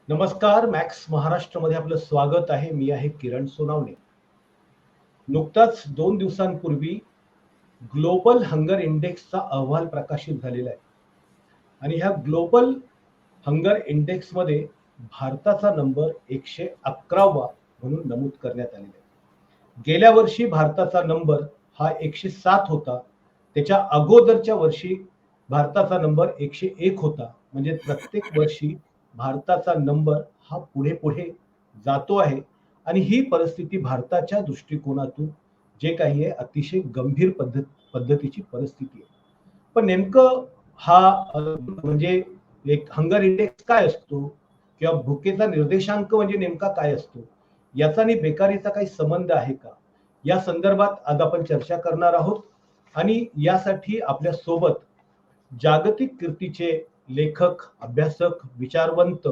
नमस्कार. मॅक्स महाराष्ट्रमध्ये आपलं स्वागत आहे. मी आहे किरण सोनावणे. नुकताच 2 दिवसांपूर्वी ग्लोबल हंगर इंडेक्सचा अहवाल प्रकाशित झालेला आहे आणि ह्या ग्लोबल हंगर इंडेक्समध्ये भारताचा नंबर 111वा म्हणून नमूद करण्यात आलेला आहे. गेल्या वर्षी भारताचा नंबर हा 107 होता. त्याच्या अगोदरच्या वर्षी भारताचा नंबर 101 होता. म्हणजे प्रत्येक वर्षी भारताचा नंबर हा पुढे-पुढे जातो आहे आणि ही परिस्थिती भारताच्या दृष्टिकोनातून जे काही आहे अतिशय गंभीर पद्धतीची परिस्थिती आहे. पण नेमकं हा म्हणजे एक हंगर इंडेक्स काय असतो किंवा भुकेचा निर्देशांक म्हणजे नेमका काय असतो, याचा आणि बेकारीचा काही संबंध आहे का, या संदर्भात आज आपण चर्चा करणार आहोत. आणि यासाठी आपल्या सोबत जागतिक कीर्तीचे लेखक, अभ्यासक, विचारवंत,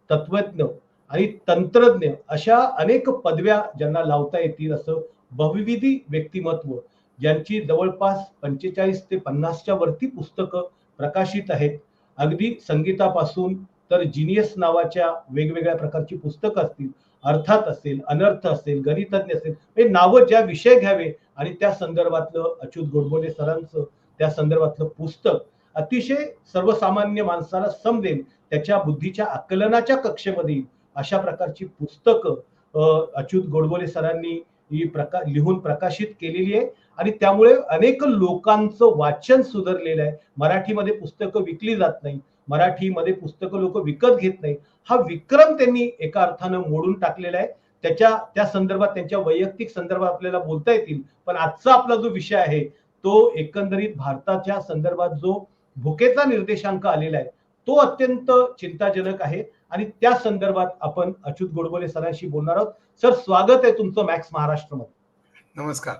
तत्वज्ञ आणि तंत्रज्ञ अशा अनेक पदव्या ज्यांना लावता येतील असं बहुविधी व्यक्तिमत्व, ज्यांची जवळपास 45 ते 50च्या वरती पुस्तकं प्रकाशित आहेत. अगदी संगीतापासून तर जीनियस नावाच्या वेगवेगळ्या प्रकारची पुस्तकं असतील, अर्थात असेल, अनर्थ असेल, गणितज्ञ असेल, हे नावं ज्या विषय घ्यावे आणि त्या संदर्भातलं अच्युत गोडबोले सरांचं त्या संदर्भातलं पुस्तक अतिशय सर्वसामान्य माणसाला समजेल, त्याच्या बुद्धीच्या आकलनाच्या कक्षेमध्ये अशा प्रकारची पुस्तकं अच्युत गोडबोले सरांनी ही लिहून प्रकाशित केलेली आहे आणि त्यामुळे अनेक लोकांचं वाचन सुधारलेलं आहे. मराठीमध्ये पुस्तकं विकली जात नाही, मराठीमध्ये पुस्तकं लोक विकत घेत नाही, हा विक्रम त्यांनी एका अर्थानं मोडून टाकलेला आहे. त्या संदर्भात त्यांच्या वैयक्तिक संदर्भात आपल्याला बोलता येतील. पण आजचा आपला जो विषय आहे तो एकंदरीत भारताच्या संदर्भात जो भुकेचा निर्देशांक आलेला आहे तो अत्यंत चिंताजनक आहे आणि त्या संदर्भात आपण अच्युत गोडबोले सरांशी बोलणार आहोत. सर, स्वागत आहे तुमचं मॅक्स महाराष्ट्रमध्ये. नमस्कार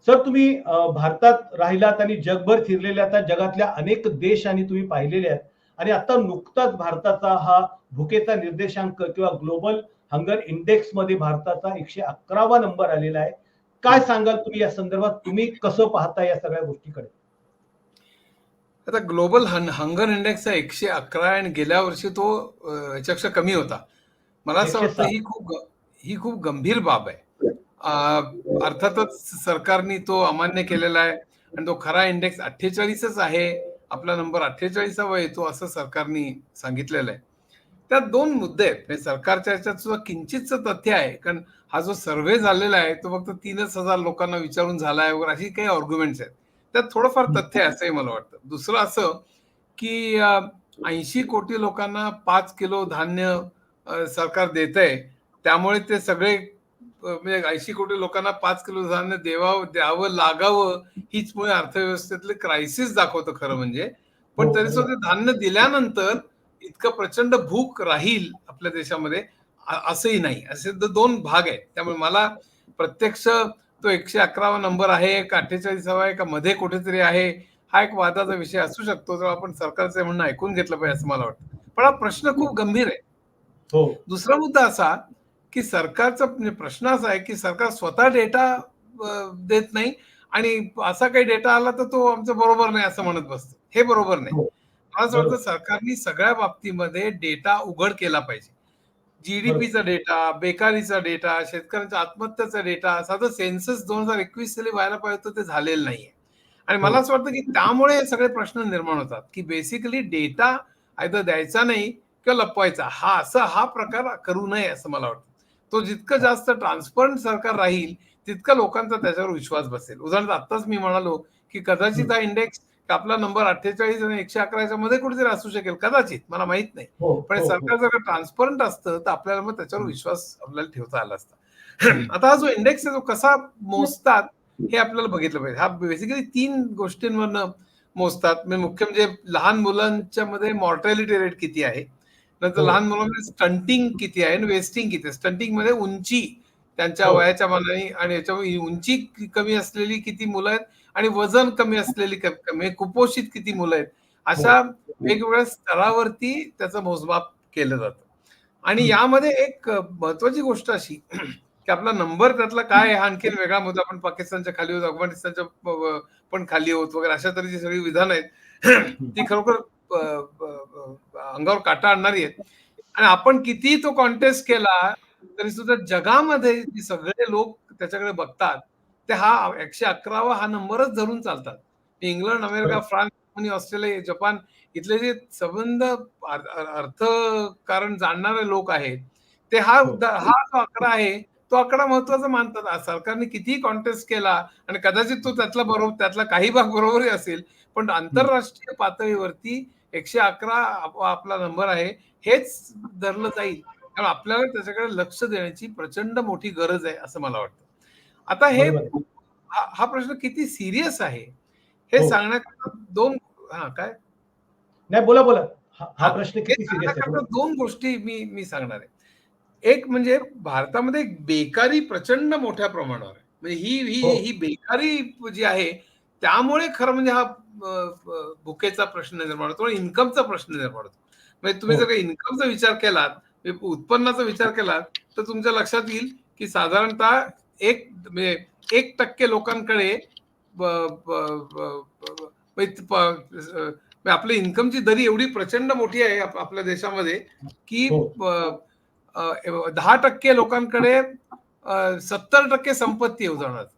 सर. तुम्ही भारतात राहिलात आणि जगभर फिरलेले, आता जगातल्या अनेक देश आणि तुम्ही पाहिलेले आहेत आणि आता नुकताच भारताचा हा भुकेचा निर्देशांक किंवा ग्लोबल हंगर इंडेक्स मध्ये भारताचा 111वा नंबर आलेला आहे. काय सांगाल तुम्ही या संदर्भात? तुम्ही कसं पाहता या सगळ्या गोष्टीकडे? आता ग्लोबल हंगर इंडेक्स 111 आणि गेल्या वर्षी तो याच्यापेक्षा कमी होता. मला असं वाटतं 107. ही खूप गंभीर बाब आहे. अर्थातच सरकारने तो अमान्य केलेला आहे आणि तो खरा इंडेक्स 48च आहे. आपला नंबर 48वा येतो असं सरकारने सांगितलेलं आहे. त्यात दोन मुद्दे आहेत. म्हणजे सरकारच्या याच्यात सुद्धा किंचितच तथ्य आहे, कारण हा जो सर्व्हे झालेला आहे तो फक्त 3,000 लोकांना विचारून झाला आहे वगैरे अशी काही आर्ग्युमेंट्स आहेत. त्यात थोडंफार तथ्य आहे असंही मला वाटतं. दुसरं असं की 80 कोटी लोकांना 5 किलो धान्य सरकार देतंय, त्यामुळे ते सगळे म्हणजे 80 कोटी लोकांना 5 किलो धान्य द्यावं लागावं हीच मुळे अर्थव्यवस्थेतले क्रायसिस दाखवतं खरं म्हणजे. पण तरी सुद्धा ते धान्य दिल्यानंतर इतकं प्रचंड भूक राहील आपल्या देशामध्ये असंही नाही. असे दोन भाग आहेत. त्यामुळे मला प्रत्यक्ष तो 111वा नंबर आहे का 48वा आहे का मध्ये कुठेतरी आहे, हा एक वादाचा विषय असू शकतो. तर आपण सरकारचं म्हणणं ऐकून घेतलं पाहिजे असं मला वाटतं. पण हा प्रश्न खूप गंभीर आहे. दुसरा मुद्दा असा की सरकारचा प्रश्न असा आहे की सरकार स्वतः डेटा देत नाही आणि असा काही डेटा आला तर तो आमचं बरोबर नाही असं म्हणत बसतं. हे बरोबर नाही. मला असं वाटतं सरकारने सगळ्या बाबतीमध्ये डेटा उघड केला पाहिजे. जीडीपीचा डेटा, बेकारीचा डेटा, शेतकऱ्यांच्या आत्महत्याचा डेटा, साधं सेन्सस 2021 साली व्हायला पाहिजे होतं ते झालेलं नाहीये. आणि मला असं वाटतं की त्यामुळे हे सगळे प्रश्न निर्माण होतात की बेसिकली डेटा आयदर द्यायचा नाही किंवा लपवायचा, हा प्रकार करू नये असं मला वाटतं. तो जितकं जास्त ट्रान्सपरंट सरकार राहील तितका लोकांचा त्याच्यावर विश्वास बसेल. उदाहरणार्थ आत्ताच मी म्हणालो की कदाचित हा इंडेक्स आपला नंबर 48 आणि 111च्या मध्ये कुठेतरी असू शकेल, कदाचित, मला माहित नाही. पण सरकार जर ट्रान्सपरंट असतं तर आपल्याला मग त्याच्यावर विश्वास आपल्याला ठेवता आला असता. आता हा जो इंडेक्स आहे तो कसा मोजतात हे आपल्याला बघितलं पाहिजे. हा बेसिकली 3 गोष्टींवरनं मोजतात. मुख्य म्हणजे लहान मुलांच्या मध्ये मॉर्टॅलिटी रेट किती आहे, नंतर लहान मुलांमध्ये स्टंटिंग किती आहे आणि वेस्टिंग किती आहे. स्टंटिंग मध्ये उंची त्यांच्या वयाच्या मानाने आणि याच्यामुळे उंची कमी असलेली किती मुलं आहेत आणि वजन कमी असलेली कमी, कुपोषित किती मुलं आहेत, अशा वेगवेगळ्या स्तरावरती त्याचं मोजमाप केलं जातं. आणि यामध्ये एक महत्वाची गोष्ट अशी की आपला नंबर त्यातला काय आहे आणखीन वेगळा मुद्दा. आपण पाकिस्तानच्या खाली होत, अफगाणिस्तानच्या पण खाली होत वगैरे अशा तऱ्हेची सगळी विधान आहेत ती खरोखर अंगावर काटा आणणारी आहेत. आणि आपण कितीही तो कॉन्टेस्ट केला तरी सुद्धा जगामध्ये जे सगळे लोक त्याच्याकडे बघतात ते हा 111वा हा नंबरच धरून चालतात. इंग्लंड, अमेरिका, बरोबर. फ्रान्स, जर्मनी, ऑस्ट्रेलिया, जपान इथले जे संबंध अर्थकारण जाणणारे लोक आहेत ते हा हो हा जो आकडा आहे तो आकडा महत्वाचा मानतात. आज सरकारने कितीही कॉन्टेस्ट केला आणि कदाचित तो त्यातला काही भाग बरोबरही असेल, पण हम्म. आंतरराष्ट्रीय पातळीवरती 111 आपला नंबर आहे हेच धरलं जाईल. कारण आपल्याला त्याच्याकडे लक्ष देण्याची प्रचंड मोठी गरज आहे असं मला वाटतं. आता बरोबर आहे. हा प्रश्न किती सिरियस आहे हे हो सांगण्याकरता दोन काय नाही, बोला बोला. हा हा प्रश्न हे किती सिरियस आहे, सांगण्याकरता बोला. दोन गोष्टी मी सांगणार आहे. एक म्हणजे भारतामध्ये बेकारी प्रचंड मोठ्या प्रमाणावर आहे. म्हणजे ही ही हो ही बेकारी जी आहे त्यामुळे खरं म्हणजे हा भुकेचा प्रश्न निर्माण होतो, इन्कमचा प्रश्न निर्माण होतो. म्हणजे तुम्ही हो जर इन्कमचा विचार केलात, उत्पन्नाचा विचार केलात, तर तुमच्या लक्षात येईल की साधारणतः म्हणजे 1% लोकांकडे ब- ब- ब- ब- ब- प- आपल्या इन्कमची दरी एवढी प्रचंड मोठी आहे आपल्या देशामध्ये की हो 10% लोकांकडे 70% संपत्ती आहे उदाहरणार्थ.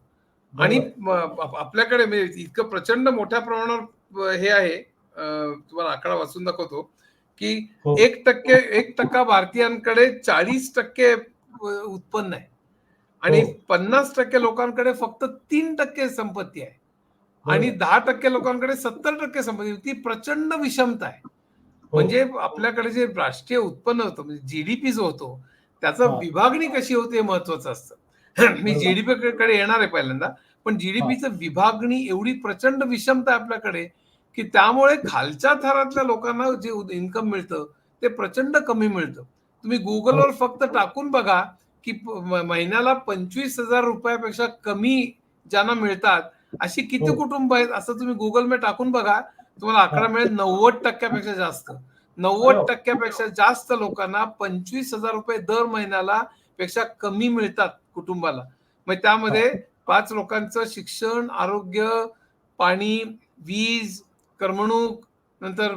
आणि बरोबर आहे. आपल्याकडे म्हणजे इतकं प्रचंड मोठ्या प्रमाणावर हे आहे, तुम्हाला आकडा वाचून दाखवतो की हो 1% भारतीयांकडे 40% उत्पन्न आहे हो आणि 50% लोकांकडे फक्त 3% संपत्ती आहे आणि बरोबर आहे. 10% लोकांकडे 70% संपत्ती. ती प्रचंड विषमता आहे. हो म्हणजे आपल्याकडे जे राष्ट्रीय उत्पन्न होतं म्हणजे जीडीपी जो होतो त्याचं हा विभागणी कशी होते हे महत्वाचं असतं. मी बरोबर. जीडीपी कडे येणार आहे पहिल्यांदा, पण हा जीडीपीचं विभागणी एवढी प्रचंड विषमता आहे आपल्याकडे की त्यामुळे खालच्या थरातल्या लोकांना जे इन्कम मिळतं ते प्रचंड कमी मिळतं. तुम्ही हो गुगलवर फक्त टाकून बघा की महिन्याला 25,000 रुपयापेक्षा कमी ज्यांना मिळतात अशी हो किती कुटुंब आहेत असं तुम्ही गुगल मध्ये टाकून बघा, तुम्हाला हा आकडा मिळेल 90% जास्त. अरे 90% जास्त लोकांना 25,000 रुपये दर महिन्याला पेक्षा कमी मिळतात कुटुंबाला. मग हा त्यामध्ये 5 लोकांचं शिक्षण, आरोग्य, पाणी, वीज, करमणूक, नंतर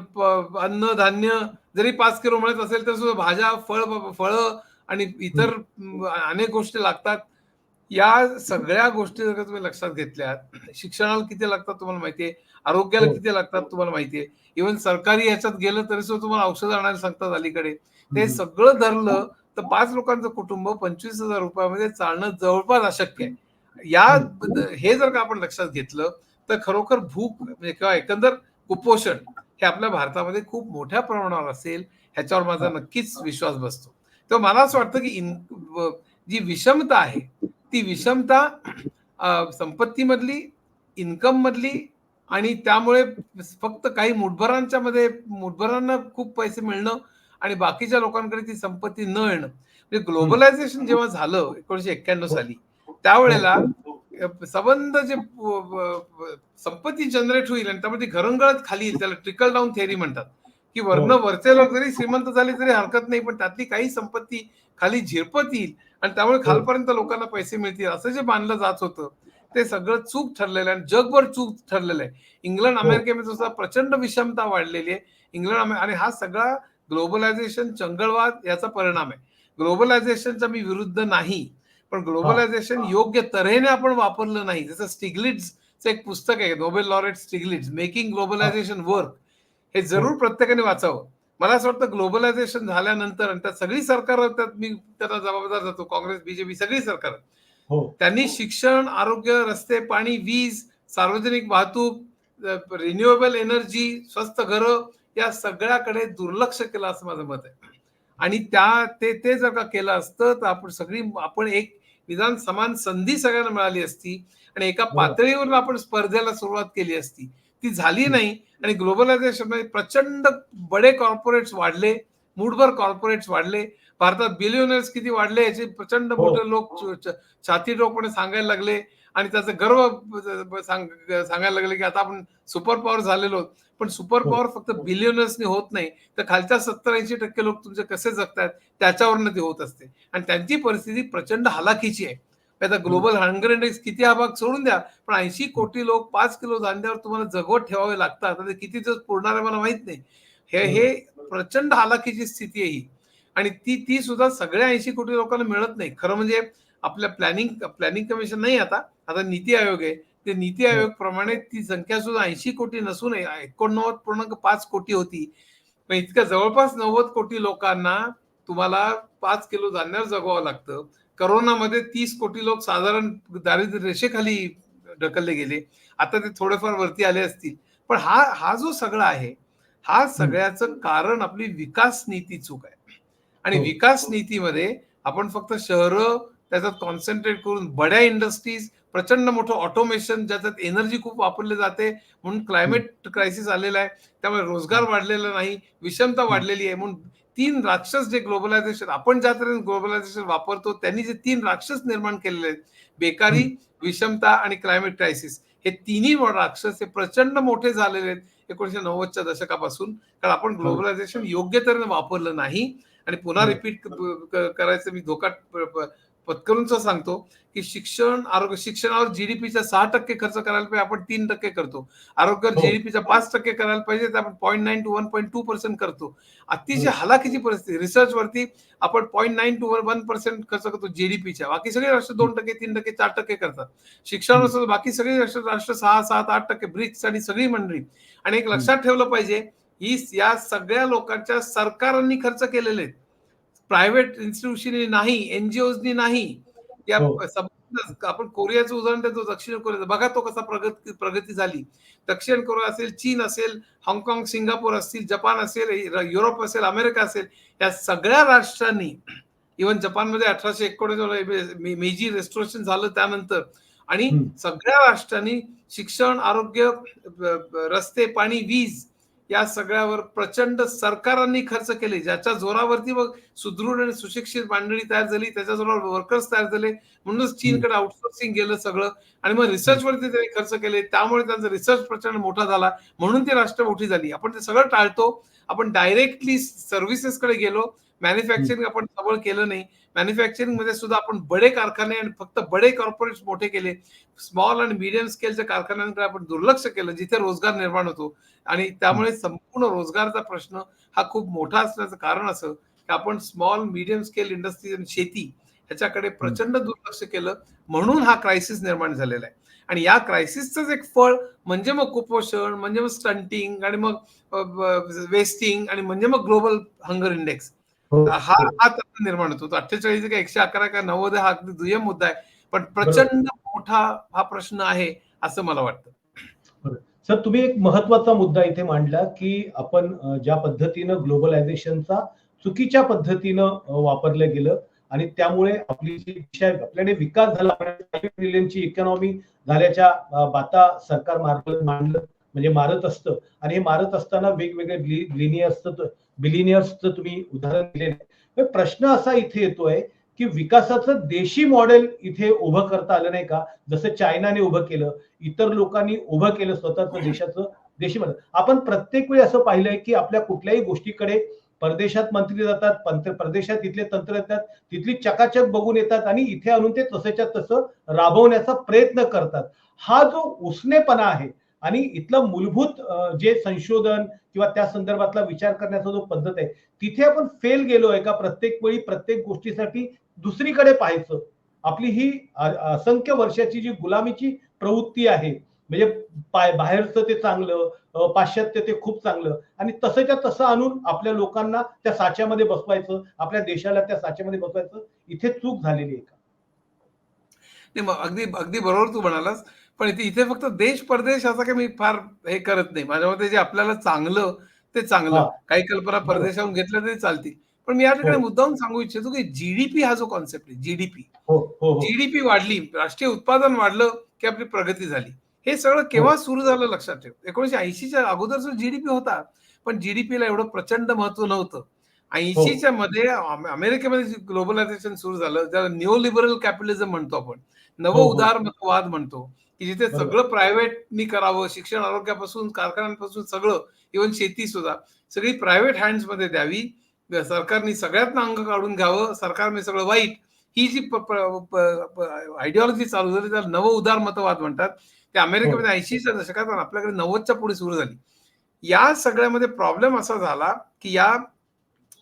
अन्न धान्य जरी 5 किलो मिळत असेल तर सुद्धा भाज्या, फळं आणि इतर अनेक गोष्टी लागतात. या सगळ्या गोष्टी जर का तुम्ही लक्षात घेतल्यात, शिक्षणाला किती लागतात तुम्हाला माहितीये, आरोग्याला हो किती लागतात तुम्हाला माहितीये. इव्हन सरकारी ह्याच्यात गेलं तरी सुद्धा तुम्हाला औषधं आणायला सांगतात अलीकडे. ते हम्म. सगळं धरलं तर 5 लोकांचं कुटुंब 25,000 रुपयामध्ये चालणं जवळपास अशक्य आहे. हे जर का आपण लक्षात घेतलं तर खरोखर भूक म्हणजे किंवा एकंदर कुपोषण हे आपल्या भारतामध्ये खूप मोठ्या प्रमाणावर असेल ह्याच्यावर माझा हा नक्कीच विश्वास बसतो. तर मला असं वाटतं की जी विषमता आहे ती विषमता संपत्तीमधली, इन्कम मधली आणि त्यामुळे फक्त काही मुठभरांना खूप पैसे मिळणं आणि बाकीच्या लोकांकडे ती संपत्ती न येणं. म्हणजे हम्म. ग्लोबलायझेशन जेव्हा झालं 1991 हो साली हो त्यावेळेला संबंध जे संपत्ती जनरेट होईल आणि त्यामध्ये घरंगळत खाली येईल त्याला ट्रिकल डाऊन थेअरी म्हणतात की हो वरचे लोक जरी श्रीमंत झाले तरी हरकत नाही, पण त्यातली काही संपत्ती खाली झिरपत येईल आणि त्यामुळे हो खालपर्यंत लोकांना पैसे मिळतील असं जे मानलं जात होतं ते सगळं चूक ठरलेलं आहे आणि जगभर चूक ठरलेलं आहे. इंग्लंड हो अमेरिकेमध्ये सुद्धा प्रचंड विषमता वाढलेली आहे. आणि हा सगळा ग्लोबलायझेशन चंगळवाद याचा परिणाम आहे. ग्लोबलायझेशनचा मी विरुद्ध नाही, पण हा ग्लोबलायझेशन योग्य तऱ्हेने आपण वापरलं नाही. जसं स्टिग्लिट्झचं एक पुस्तक आहे, नोबेल लॉरेट स्टिग्लिट्झ, मेकिंग हा ग्लोबलायझेशन वर्क. हे हो जरूर प्रत्येकाने वाचावं. मला असं वाटतं ग्लोबलायझेशन झाल्यानंतर आणि त्यात सगळी सरकार त्यात मी त्यांना जबाबदार जातो, काँग्रेस, बीजेपी सगळी सरकार हो त्यांनी शिक्षण, आरोग्य, रस्ते, पाणी, वीज, सार्वजनिक वाहतूक, रिन्युएबल एनर्जी, स्वस्त घरं या सगळ्याकडे दुर्लक्ष केलं असं माझं मत आहे. आणि ते जर का केलं असतं तर आपण एक निदान समान संधी सगळ्यांना मिळाली असती आणि एका बरोबर. पातळीवरून आपण स्पर्धेला सुरुवात केली असती. ती झाली हम्म. नाही आणि ग्लोबलायझेशनमध्ये प्रचंड बडे कॉर्पोरेट्स वाढले, मूठभर कॉर्पोरेट्स वाढले. भारतात बिलियनर्स किती वाढले याचे प्रचंड हो मोठे लोक छाती ठोकपणे सांगायला लागले आणि त्याचा गर्व सांगायला लागले की आता आपण सुपर पॉवर झालेलो आहोत. पण सुपर हो पॉवर फक्त बिलियनर्सनी होत नाही, तर खालच्या 70-80% लोक तुमचे कसे जगतात त्याच्यावरनं ती होत असते आणि त्यांची परिस्थिती प्रचंड हालाखीची आहे. आता हम्म. ग्लोबल हंगर इंडेक्स किती हा भाग सोडून द्या, पण 80 कोटी लोक 5 किलो धान्यावर तुम्हाला जगवत ठेवावे लागतात. आता ते किती दिवस पुरणार आहे मला माहित नाही. हे बरोबर. हे प्रचंड हालाखीची स्थिती आहे ही. आणि ती ती सुद्धा सगळ्या 80 कोटी लोकांना मिळत नाही. खरं म्हणजे आपल्या प्लॅनिंग कमिशन नाही, आता नीती आयोग आहे. ते नीती आयोग प्रमाणे ती संख्या सुद्धा 80 कोटी नसून 89.5 कोटी होती. पण इतक्या जवळपास 90 कोटी लोकांना तुम्हाला 5 किलो धान्यावर जगवावं लागतं. करोनामध्ये 30 कोटी लोक साधारण दारिद्र्य रेषेखाली ढकलले गेले. आता ते थोडेफार वरती आले असतील. पण हा हा जो सगळा आहे, हा सगळ्याचं कारण आपली विकास नीती चूक आहे. आणि हो. विकास नीतीमध्ये आपण फक्त शहरं त्याच्यात कॉन्सन्ट्रेट करून बड्या इंडस्ट्रीज, प्रचंड मोठं ऑटोमेशन ज्याच्यात एनर्जी खूप वापरली जाते म्हणून क्लायमेट क्रायसिस आलेला आहे. त्यामुळे रोजगार वाढलेला नाही, विषमता वाढलेली आहे. म्हणून 3 राक्षस जे ग्लोबलायझेशन आपण ज्या तऱ्हेने ग्लोबलायझेशन वापरतो त्यांनी जे 3 राक्षस निर्माण केलेले आहेत, बेकारी, विषमता आणि क्लायमेट क्रायसिस, हे तिन्ही राक्षस हे प्रचंड मोठे झालेले आहेत 1990च्या दशकापासून. कारण आपण ग्लोबलायझेशन योग्य तऱ्हेने वापरलं नाही. आणि पुन्हा रिपीट करायचं मी धोका पत्करूनच सांगतो की शिक्षणावर जीडीपीचा 6% खर्च करायला पाहिजे, आपण 3% करतो. आरोग्यावर जीडीपीचा 5% करायला पाहिजे, तर आपण 0.9 to 1.2% करतो. अतिशय हलाखीची परिस्थिती. रिसर्च वरती आपण 0.9 to 1% खर्च करतो जीडीपीच्या. बाकी सगळे राष्ट्र 2%, 3%, 4% करतात. शिक्षणावर बाकी सगळे राष्ट्र 6, 7, 8%, ब्रिक्स आणि सगळी मंडळी. आणि एक लक्षात ठेवलं पाहिजे, या सगळ्या लोकांच्या सरकारांनी खर्च केलेले आहेत. प्रायव्हेट इन्स्टिट्यूशननी नाही, एनजीओनी नाही. या आपण कोरियाचं उदाहरण देतो, दक्षिण कोरियाचं बघा तो कसा प्रगती झाली. दक्षिण कोरिया असेल, चीन असेल, हाँगकाँग, सिंगापूर असतील, जपान असेल, युरोप असेल, अमेरिका असेल, या सगळ्या राष्ट्रांनी, इव्हन जपानमध्ये 1891 मेजी रेस्टोरेशन झालं त्यानंतर, आणि सगळ्या राष्ट्रांनी शिक्षण, आरोग्य, रस्ते, पाणी, वीज या सगळ्यावर प्रचंड सरकारांनी खर्च केले, ज्याच्या जोरावरती मग सुदृढ आणि सुशिक्षित मंडळी तयार झाली, त्याच्या जोरावर वर्कर्स तयार झाले. म्हणूनच चीनकडे आउटसोर्सिंग गेलं सगळं. आणि मग रिसर्च वरती त्यांनी खर्च केले, त्यामुळे त्यांचा रिसर्च प्रचंड मोठा झाला, म्हणून ती राष्ट्र मोठी झाली. आपण ते सगळं टाळतो. आपण डायरेक्टली सर्व्हिसेसकडे गेलो, मॅन्युफॅक्चरिंग आपण सबळ केलं नाही. मॅन्युफॅक्चरिंग मध्ये सुद्धा आपण बडे कारखाने आणि फक्त बडे कॉर्पोरेट्स मोठे केले. स्मॉल आणि मीडियम स्केलच्या कारखान्यांकडे आपण दुर्लक्ष केलं, जिथे रोजगार निर्माण होतो. आणि त्यामुळे संपूर्ण रोजगाराचा प्रश्न हा खूप मोठा असण्याचं कारण असं की आपण स्मॉल मीडियम स्केल इंडस्ट्री आणि शेती ह्याच्याकडे प्रचंड दुर्लक्ष केलं, म्हणून हा क्रायसिस निर्माण झालेला आहे. आणि या क्रायसिसच एक फळ म्हणजे मग कुपोषण, म्हणजे मग स्टंटिंग, आणि मग वेस्टिंग, आणि म्हणजे मग ग्लोबल हंगर इंडेक्स. हा निर्माण होतो. 48 का 111 का 90 हा अगदी दुय्यम मुद्दा आहे, पण प्रचंड मोठा हा प्रश्न आहे असं मला वाटतं. सर, तुम्ही एक महत्वाचा मुद्दा इथे मांडला की आपण ज्या पद्धतीनं ग्लोबलायझेशनचा चुकीच्या पद्धतीनं वापरलं गेलं आणि त्यामुळे आपली जी दिशा आहे, आपल्याकडे विकास झाला, 5 ट्रिलियनची इकॉनॉमी झाल्याच्या बाता सरकार मांडलं म्हणजे मारत असतं. आणि हे मारत असताना वेगवेगळे बिलिनियर्सचं तुम्ही उदाहरण दिलेलं. प्रश्न असा इथे येतोय की विकासाचं देशी मॉडेल इथे उभं करता आलं नाही का? जसं चायनाने उभं केलं, इतर लोकांनी उभं केलं स्वतःचं देशाचं देशी मॉडेल. आपण प्रत्येक वेळी असं पाहिलंय की आपल्या कुठल्याही गोष्टीकडे परदेशात मंत्री जातात, परदेशात तिथले तंत्र येतात, तिथली चकाचक बघून येतात आणि इथे आणून ते तसंच्या तसं राबवण्याचा प्रयत्न करतात. हा जो उसनेपणा आहे आणि इथलं मूलभूत जे संशोधन किंवा त्या संदर्भातला विचार करण्याचा जो पद्धत आहे, तिथे आपण फेल गेलोय का? प्रत्येक वेळी प्रत्येक गोष्टीसाठी दुसरीकडे पाहायचं. आपली ही असंख्य वर्षाची जी गुलामीची प्रवृत्ती आहे, म्हणजे बाहेरचं ते चांगलं, पाश्चात्य ते खूप चांगलं, आणि तसंच्या तसं आणून आपल्या लोकांना त्या साच्यामध्ये बसवायचं, आपल्या देशाला त्या साच्यामध्ये बसवायचं, इथे चूक झालेली आहे का? नाही, मग अगदी अगदी बरोबर तू म्हणालास. पण इथे फक्त देश परदेश असं काही मी फार हे करत नाही. माझ्या मते जे आपल्याला चांगलं ते चांगलं. काही कल्पना परदेशाहून घेतल्या तरी चालतील. पण मी या ठिकाणी मुद्दाम सांगू इच्छितो की जीडीपी हा जो कॉन्सेप्ट आहे, जीडीपी जीडीपी वाढली, राष्ट्रीय उत्पादन वाढलं की आपली प्रगती झाली. हे सगळं केव्हा सुरू झालं लक्षात ठेव. 1980च्या अगोदरचा जीडीपी होता, पण जीडीपीला एवढं प्रचंड महत्व नव्हतं. 80च्या मध्ये अमेरिकेमध्ये ग्लोबलायझेशन सुरू झालं, ज्याला न्यू लिबरल कॅपिटलिझम म्हणतो आपण, नव उदारमतवाद म्हणतो, की जिथे सगळं प्रायव्हेटनी करावं, शिक्षण, आरोग्यापासून, कारखान्यांपासून सगळं, इव्हन शेती सुद्धा सगळी प्रायव्हेट हँड्स मध्ये द्यावी, सरकारने सगळ्यात अंग काढून घ्यावं, सरकारने सगळं वाईट, ही जी आयडिओलॉजी चालू झाली त्याला नव उदारमतवाद म्हणतात. ते अमेरिकेमध्ये 80च्या दशकात आपल्याकडे 90च्या पुढे सुरू झाली. या सगळ्यामध्ये प्रॉब्लेम असा झाला की या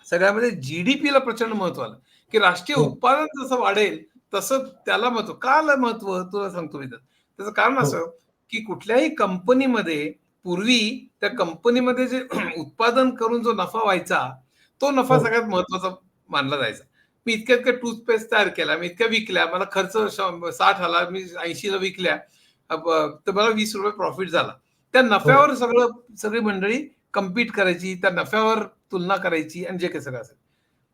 सगळ्यामध्ये जीडीपीला प्रचंड महत्व आलं, की राष्ट्रीय हो, उत्पादन जसं वाढेल तसं त्याला महत्व. का आलं महत्व तुला सांगतो मी. त्याचं कारण हो, असं की कुठल्याही कंपनीमध्ये पूर्वी त्या कंपनीमध्ये जे उत्पादन करून जो नफा व्हायचा तो नफा हो, सगळ्यात महत्वाचा मानला जायचा. मी इतक्या इतक्या टूथपेस्ट तयार केल्या, मी इतक्या विकल्या, मला खर्च 60 आला, मी 80ला विकल्या, तर मला ₹20 प्रॉफिट झाला. त्या हो. नफ्यावर सगळी मंडळी कम्पीट करायची, त्या नफ्यावर तुलना करायची आणि जे काही सगळं असेल.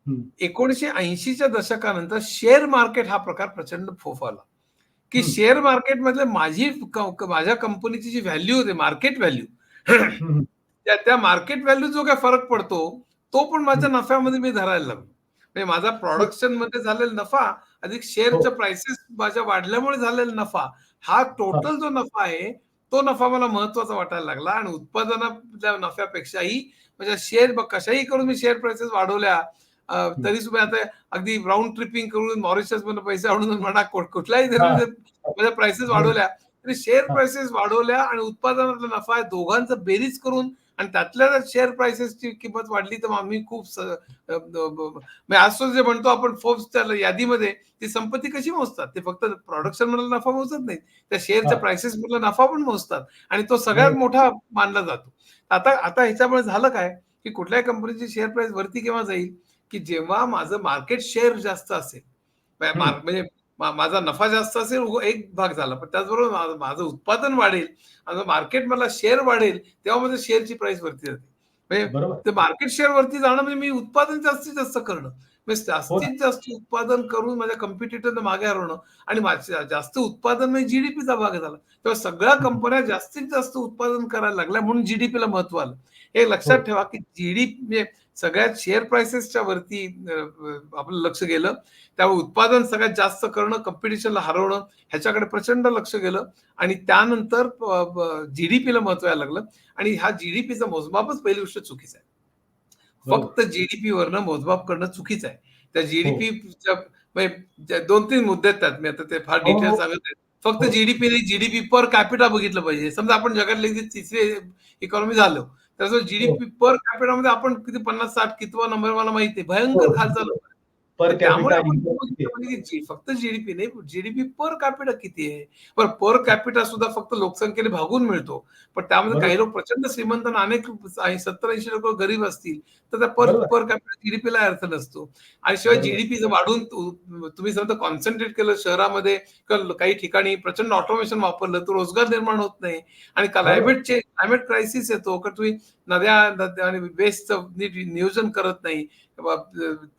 हं, 1980च्या दशकानंतर शेअर मार्केट हा प्रकार प्रचंड फोफावला, की हं, शेअर मार्केटमधले माझ्या कंपनीची जी व्हॅल्यू होते, मार्केट व्हॅल्यू, हं, हं, त्या मार्केट व्हॅल्यू जो काही फरक पडतो, तो पण हं. माझ्या नफ्यामध्ये मी धरायला लागलो. म्हणजे माझा हो, प्रोडक्शनमध्ये झालेला नफा अधिक हो. शेअरच्या प्राइसेस माझ्या वाढल्यामुळे झालेला नफा, हा हां, टोटल जो नफा आहे, तो नफा मला महत्त्वाचा वाटायला लागला आणि उत्पादनाच्या नफ्यापेक्षाही म्हणजे शेअर कशाही करून मी शेअर प्राइसेस वाढवल्या, हं. तरी सुद्धा आता अगदी राउंड ट्रिपिंग करून मॉरिशसमधून पैसे आणून म्हणा कुठल्याही हां, तऱ्हेने जर हां, माझ्या प्राइसेस बरोबर. वाढवल्या, तरी शेअर हां, प्राइसेस वाढवल्या आणि उत्पादनातला नफा आहे दोघांचं बेरीज करून आणि त्यातल्या त्यात शेअर प्राइसेसची किंमत वाढली तर आम्ही खूप म्हणजे आज जे म्हणतो आपण फोर्ब्सच्या यादीमध्ये ती संपत्ती कशी मोजतात, ते फक्त प्रोडक्शन मधला नफा मोजत नाही, त्या शेअरच्या हां, प्राइसेस मधला नफा पण मोजतात आणि तो सगळ्यात बरोबर. मोठा मानला जातो. आता आता ह्याच्यामुळे झालं काय, की कुठल्याही कंपनीची शेअर प्राइस वरती केव्हा जाईल, की जेव्हा माझं मार्केट शेअर जास्त असेल, हं, म्हणजे माझा नफा जास्त असेल एक भाग झाला, पण त्याचबरोबर माझं उत्पादन वाढेल, माझं मार्केट मला शेअर वाढेल, तेव्हा माझ्या शेअरची प्राइस वरती जाते. म्हणजे बरोबर. ते मार्केट शेअर वरती जाणं म्हणजे मी उत्पादन जास्तीत जास्त करणं. म्हणजे हो ना. जास्तीत जास्त उत्पादन करून माझ्या कॉम्पिटिटरला मागे हरवणं आणि जास्त उत्पादन म्हणजे जीडीपीचा भाग झाला. तेव्हा सगळ्या हं, हं. कंपन्या जास्तीत जास्त उत्पादन करायला लागल्या म्हणून जीडीपीला महत्व आलं. हे लक्षात हो, ठेवा, की जीडीपी म्हणजे सगळ्यात शेअर प्राइसेसच्या वरती आपलं लक्ष गेलं. त्यामुळे उत्पादन सगळ्यात जास्त करणं, कॉम्पिटिशनला हरवणं ह्याच्याकडे प्रचंड लक्ष गेलं आणि त्यानंतर जीडीपीला महत्व यायला लागलं आणि हा जीडीपीचा मोजमापच पहिली गोष्ट चुकीचा आहे. बरोबर. फक्त जीडीपी वरनं मोजमाप करणं चुकीचं आहे. त्या हो. जीडीपीच्या म्हणजे 2-3 मुद्दे आहेत त्यात. मी आता ते फार हो, डिटेल हो, सांगत नाही. फक्त हो. जीडीपी नाही, जीडीपी पर कॅपिटा बघितलं पाहिजे. समजा आपण जगातली तिसरी इकॉनॉमी झालो. तर हो, जीडीपी पर कॅपिटामध्ये आपण किती 50-60 कितवा नंबर मला माहिती आहे. हो. भयंकर खालचा नंबर. तर पर त्यामुळे कॅपिटा आपण इन्कम किती बघितलं आहे? पाहिजे की फक्त जीडीपी नाही, जीडीपी पर कॅपिटा किती आहे? बरं पर कॅपिटा सुद्धा फक्त लोकसंख्येने भागून मिळतो. पण त्यामध्ये काही बरोबर, लोक प्रचंड श्रीमंत आणि अनेक 70-80 लोक गरीब असतील, तर त्या पर बरोबर. पर कॅपिटा जीडीपीला अर्थ नसतो. आणि शिवाय बरोबर. जीडीपी जर वाढून तुम्ही समजा कॉन्सन्ट्रेट केलं शहरामध्ये किंवा काही ठिकाणी प्रचंड ऑटोमेशन वापरलं, तर रोजगार निर्माण होत नाही आणि बरोबर. क्लायमेट क्रायसिस येतो. कारण तुम्ही नद्या आणि वेस्टचं नीट नियोजन करत नाही. किंवा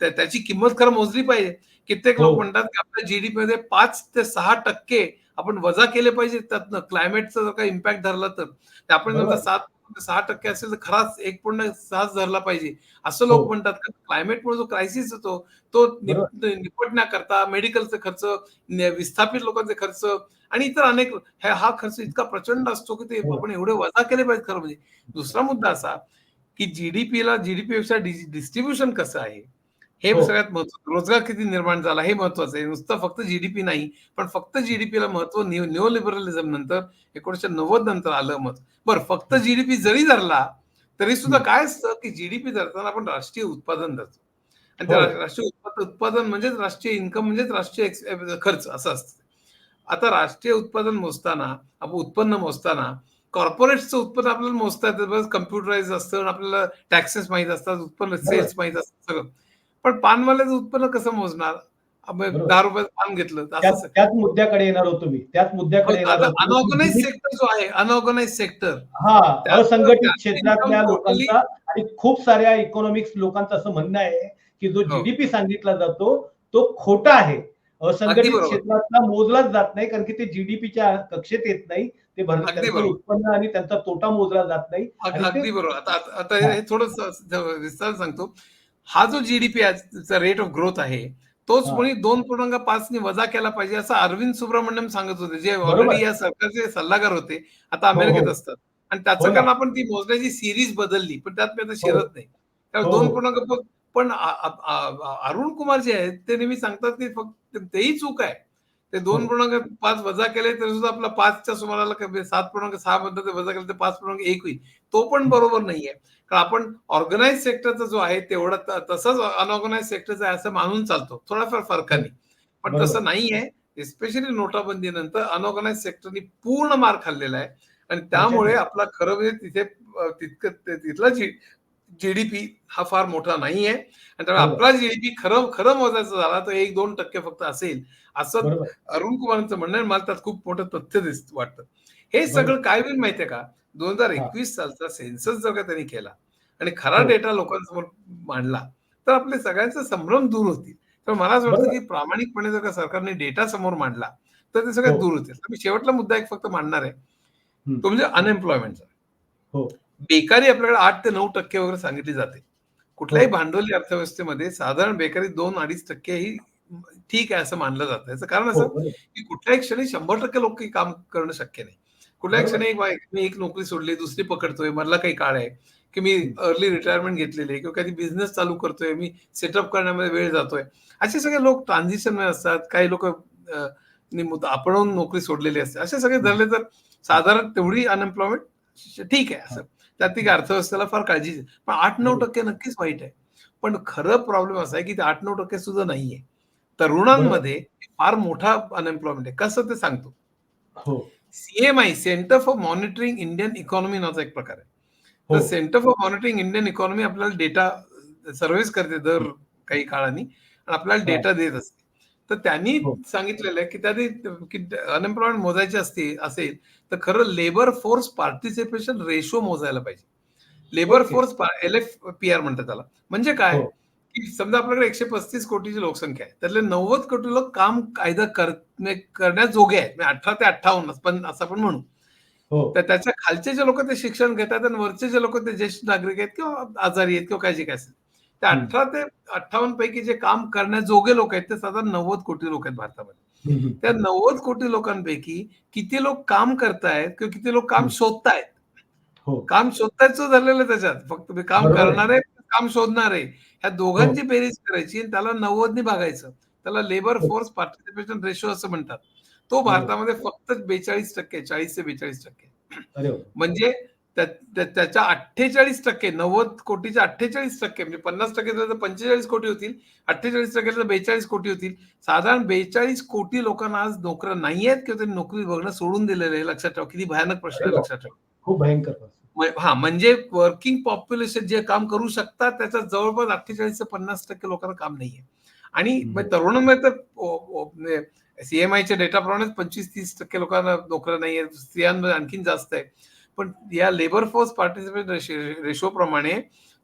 त्याची किंमत खरं मोजली पाहिजे. कित्येक हो, लोक म्हणतात, की आपल्या जीडीपीमध्ये 5% ते 6% आपण वजा केले पाहिजे त्यातनं क्लायमेटचा जर काही इम्पॅक्ट धरला तर. ते आपण समजा बरोबर. 7-6% असेल तर खराच 1.6 धरला पाहिजे. असं हो, लोक म्हणतात. कारण क्लायमेटमुळे जो क्रायसिस येतो तो बरोबर. निपटण्याकरता मेडिकलचा खर्च, विस्थापित लोकांचे खर्च आणि इतर अनेक हा खर्च इतका प्रचंड असतो, की ते हो, आपण एवढे वजा केले पाहिजे खरं म्हणजे. दुसरा मुद्दा असा, की जीडीपीपेक्षा डिस्ट्रिब्युशन कसं आहे? हे हो, सगळ्यात महत्त्वाचं. रोजगार किती निर्माण झाला हे महत्त्वाचं आहे. नुसतं फक्त जीडीपी नाही, पण फक्त जीडीपीला महत्त्व निओ लिबरलिझम नंतर 1990 नंतर आलं मत. बरं फक्त हं, जीडीपी जरी धरला, तरी सुद्धा हं. काय असतं, की जीडीपी धरताना आपण राष्ट्रीय उत्पादन धरतो. आणि त्या हो, राष्ट्रीय उत्पादन म्हणजेच राष्ट्रीय इन्कम म्हणजेच राष्ट्रीय खर्च असं असतं. आता राष्ट्रीय उत्पादन मोजताना, आपण उत्पन्न मोजताना कॉर्पोरेट्सचं उत्पन्न आपल्याला मोजता येतं. कम्प्युटराइज असतं आणि आपल्याला टॅक्सेस माहीत असतात, उत्पन्न बरोबर, सेल्स माहीत असतं सगळं. पण पानवाल्याचं उत्पन्न कसं मोजणार? आपण बरोबर. ₹10 पान घेतलं तर त्याच असंच आहे. त्याच मुद्द्याकडे येणार होतो मी. त्याच मुद्द्याकडे येणार आता होतो, की अनऑर्गनाइज्ड जीडीपी सेक्टर जो आहे, अनऑर्गनाइज्ड सेक्टर हां, त्याचं असंघटित त्याचं इन्कम क्षेत्रातल्या टोटली लोकांचा आणि खूप साऱ्या इकॉनॉमिक्स लोकांचं असं म्हणणं आहे, की जो हो, जीडीपी सांगितला जातो, तो खोटा आहे. अगदी असंघटित बरोबर. क्षेत्रातला मोजलाच जात नाही, कारण की ते जीडीपीच्या कक्षेत येत नाही. ते अगदी त्यांचं बरोबर. उत्पन्न आणि त्यांचा तोटा मोजला जात नाही आणि ते अगदी बरोबर. आता आता आता हां, हे थोडंसं विस्तार सांगतो. हा जो जीडीपी चा रेट ऑफ ग्रोथ आहे, तोच हां. कोणी 2.5 ने वजा केला पाहिजे असं अरविंद सुब्रमण्यम सांगत होते, जे ऑलरेडी बरोबर. या सरकारचे सल्लागार होते. आता हो, अमेरिकेत हो. असतात. आणि हो त्याचं ना. कारण आपण ती मोजण्याची सीरीज बदलली. पण त्यात मी आता हो. शिरत नाही. त्यामुळे हो, हो. 2 पण अरुण कुमार जे आहेत, ते नेहमी सांगतात, की फक्त तेही चूक आहे. ते 2.5 वजा केले तरी सुद्धा आपला 5च्या सुमाराला 7.6 मधनं ते वजा केलं तर 5.1 होईल. तो पण बरोबर नाहीये. कारण आपण ऑर्गनाइज सेक्टरचा जो आहे तेवढा तसंच अनऑर्गनाइज सेक्टरचा आहे असं मानून चालतो थोडाफार फरकाने. पण बरोबर. तसं नाहीये. स्पेशली नोटाबंदीनंतर अनऑर्गनाइज सेक्टरनी पूर्ण मार खाल्लेला आहे आणि त्यामुळे आपला खरं म्हणजे तिथे तिथला जीडीपी हा फार मोठा नाहीये आणि त्यामुळे बरोबर. आपला जीडीपी खरं खरं मोजायचं झाला तर 1-2% फक्त असेल असं बरोबर. अरुण कुमारांचं म्हणणं आहे. मला त्यात खूप मोठं तथ्य वाटतं. हे बरोबर. सगळं काय होईल माहितीये का, हा. 2021 सालचा सेन्सस जर का त्यांनी केला आणि खरा हो. डेटा लोकांसमोर मांडला तर आपले सगळ्यांचे संभ्रम दूर होतील. तर मला असं वाटतं बरोबर. की प्रामाणिकपणे जर का सरकारने डेटा समोर मांडला तर ते सगळे हो. दूर होतील. तर मी शेवटला मुद्दा एक फक्त मांडणार आहे. हम्म. तो म्हणजे अनएम्प्लॉयमेंटचा. हो. बेकारी आपल्याकडे 8 ते 9% वगैरे सांगितली जाते. हो. कुठल्याही भांडवली अर्थव्यवस्थेमध्ये साधारण बेकारी 2-2.5% ही ठीक आहे असं मानलं जातं. याचं कारण हो. असं बरोबर. की कुठल्याही क्षणी 100% लोक काम करणं शक्य नाही. कुठल्याही बरोबर. क्षणी मी एक नोकरी सोडली, दुसरी पकडतोय, मधला काही काळ आहे, की मी हम्म. अर्ली रिटायरमेंट घेतलेली आहे किंवा कधी बिझनेस चालू करतोय, मी सेटअप करण्यामध्ये वेळ जातोय. असे सगळे लोक ट्रान्झिशनमध्ये असतात. काही लोक आपणहून नोकरी सोडलेली असते. असे सगळे हम्म. धरले तर साधारण तेवढी अनएम्प्लॉयमेंट ठीक आहे असं. त्यात ती अर्थव्यवस्थेला फार काळजी पण 8-9% नक्कीच वाईट आहे. पण खरं प्रॉब्लेम असा आहे की ते 8-9% सुद्धा नाहीये. बरोबर. तरुणांमध्ये फार मोठा अनएम्प्लॉयमेंट आहे. कसं ते सांगतो. हो. CMI centre for monitoring Indian economy नावाचा एक प्रकार आहे. हो. तर centre for monitoring Indian economy आपल्याला डेटा सर्व्हिस करते दर काही काळाने आणि आपल्याला हा. डेटा देत असते. तर त्यांनी हो. सांगितलेलं आहे की त्यांनी की अनएम्प्लॉयमेंट मोजायची असेल तर खरं लेबर फोर्स पार्टिसिपेशन रेशो मोजायला पाहिजे. Labour okay. फोर्स LFPR म्हणतात त्याला. म्हणजे काय? हो. की समजा आपल्याकडे 135 कोटीची लोकसंख्या आहे. त्यातले 90 कोटी लोक काम कायदा करण्याजोगे आहेत. 18 ते 58 पण असं आपण म्हणू. हो. तर त्याच्या खालचे जे लोक ते शिक्षण घेतात आणि वरचे जे लोक ते ज्येष्ठ नागरिक आहेत किंवा आजारी आहेत किंवा काय जे काय असेल. त्या हम्म. 18 ते 58 पैकी जे काम करण्याजोगे लोक आहेत ते साधारण 90 कोटी लोक आहेत भारतामध्ये. हम्म. त्या 90 कोटी लोकांपैकी किती लोक काम करतायत किंवा किती लोक काम हम्म. शोधतायत. हो. काम शोधतायचं झालेलं आहे त्याच्यात. फक्त तुम्ही काम बरोबर आहे. करणारे, काम शोधणारे ह्या हो. दोघांची बेरीज करायची आणि त्याला 90 भागायचं. त्याला लेबर हो. फोर्स पार्टिसिपेशन रेशो असं म्हणतात. तो बरोबर. भारतामध्ये फक्त 42% 40 ते 42%. अरे वा. म्हणजे त्याच्या 48% 90 कोटीच्या 48% म्हणजे 50% झालं तर 45 कोटी होतील. 48% तर 42 कोटी होतील. साधारण 42 कोटी लोकांना आज नोकऱ्या नाहीयेत किंवा त्यांनी नोकरी बघणं सोडून दिलेलं आहे. लक्षात ठेवा. किती भयानक प्रश्न अरे आहे वा. लक्षात ठेवा. खूप भयंकर प्रश्न. हां, म्हणजे वर्किंग पॉप्युलेशन जे काम करू शकतात त्याच्यात जवळपास 48 ते 50% लोकांना काम नाहीये. आणि हम्म. तरुणांमध्ये तर सीएमआयच्या डेटाप्रमाणे 25-30% लोकांना नोकऱ्या नाहीये. स्त्रियांमध्ये आणखीन जास्त आहे. पण या लेबर फोर्स पार्टिसिपेशन रेशो प्रमाणे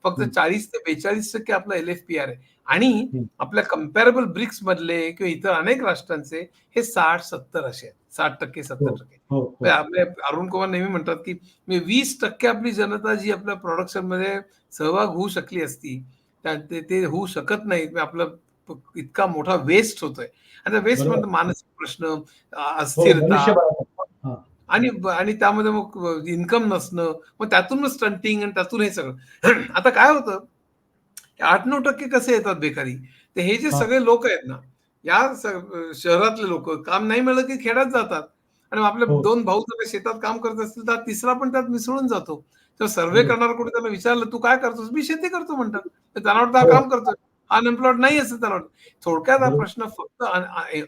फक्त हम्म. 40 ते 42% आपला LFPR आहे. आणि हम्म. आपल्या कंपॅरेबल ब्रिक्स मधले किंवा इतर अनेक राष्ट्रांचे हे 60-70 असे आहेत. 60% हो. 70%. हो. म्हणजे हो. आपले अरुण कुमार नेहमी म्हणतात की 20% आपली जनता जी आपल्या प्रोडक्शनमध्ये सहभाग होऊ शकली असती, ते होऊ शकत नाही. आपलं इतका मोठा वेस्ट होतोय. आणि वेस्ट बरोबर. म्हणजे मानसिक प्रश्न, हो. अस्थिरता मनुष्यबळाचा. हा. आणि त्यामध्ये मग इन्कम नसणं, मग त्यातून स्टंटिंग आणि त्यातून हे सगळं. आता काय होतं 8-9% कसे येतात बेकारी? तर हे जे हा. सगळे लोक आहेत ना, या शहरातले लोक काम नाही मिळालं की खेड्यात जातात आणि आपले हो. 2 भाऊ जर शेतात काम करत असतील तर तिसरा पण त्यात मिसळून जातो. तर सर्व्हे बरोबर. करणारा कोणी त्याला विचारलं, "तू काय करतोस?" "मी शेती करतो" म्हणतात. तर त्याला वाटतं हा हो. काम करतोय. अनएम्प्लॉईड नाही असं त्याला वाटतं. थोडक्यात हा बरोबर. प्रश्न फक्त